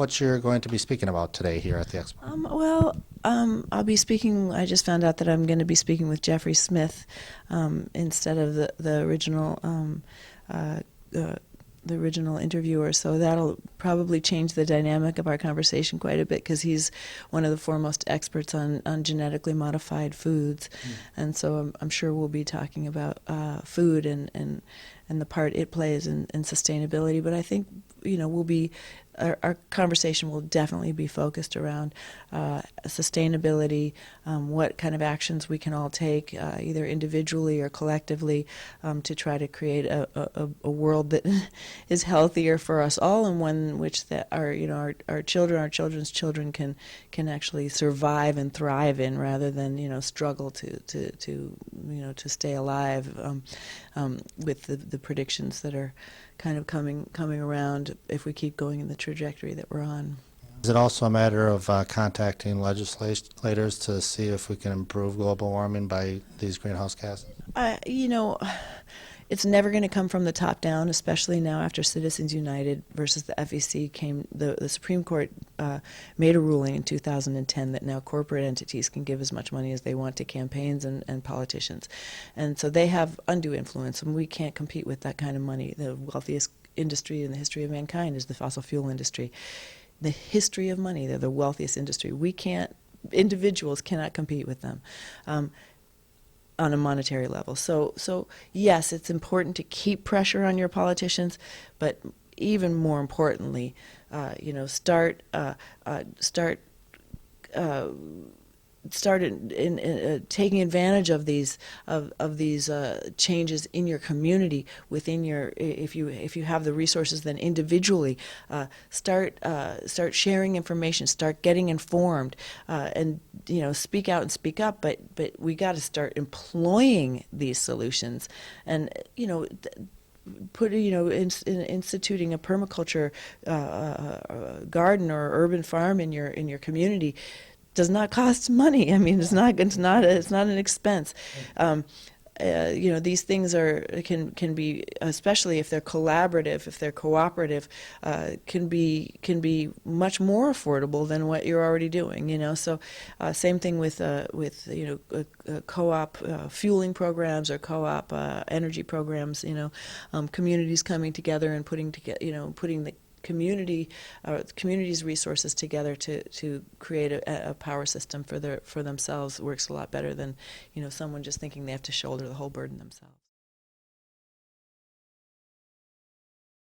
what you're going to be speaking about today here at the Expo. I'll be speaking. I just found out that I'm going to be speaking with Jeffrey Smith instead of the original the original interviewer. So that'll probably change the dynamic of our conversation quite a bit, because he's one of the foremost experts on genetically modified foods, and so I'm sure we'll be talking about food and the part it plays in sustainability. But I think we'll be our conversation will definitely be focused around sustainability, what kind of actions we can all take, either individually or collectively, to try to create a world that is healthier for us all, and one in which that our children, our children's children can actually survive and thrive in, rather than struggle to stay alive, with the predictions that are kind of coming around if we keep going in the trajectory that we're on. Is it also a matter of contacting legislators to see if we can improve global warming by these greenhouse gases? It's never going to come from the top down, especially now after Citizens United versus the FEC came. The Supreme Court made a ruling in 2010 that now corporate entities can give as much money as they want to campaigns and politicians. And so they have undue influence, and we can't compete with that kind of money. The wealthiest industry in the history of mankind is the fossil fuel industry. The history of money, they're the wealthiest industry. Individuals cannot compete with them. On a monetary level. So yes, it's important to keep pressure on your politicians, but even more importantly, start taking advantage of these changes in your community, within your, if you have the resources, then individually start sharing information, start getting informed, and speak out and speak up. But we got to start employing these solutions, and instituting a permaculture garden or urban farm in your community does not cost money. I mean, it's not an expense. These things can be, especially if they're collaborative, if they're cooperative, can be much more affordable than what you're already doing. So same thing with co-op fueling programs or co-op energy programs. Communities coming together and putting the community's resources together to create a power system for themselves works a lot better than someone just thinking they have to shoulder the whole burden themselves.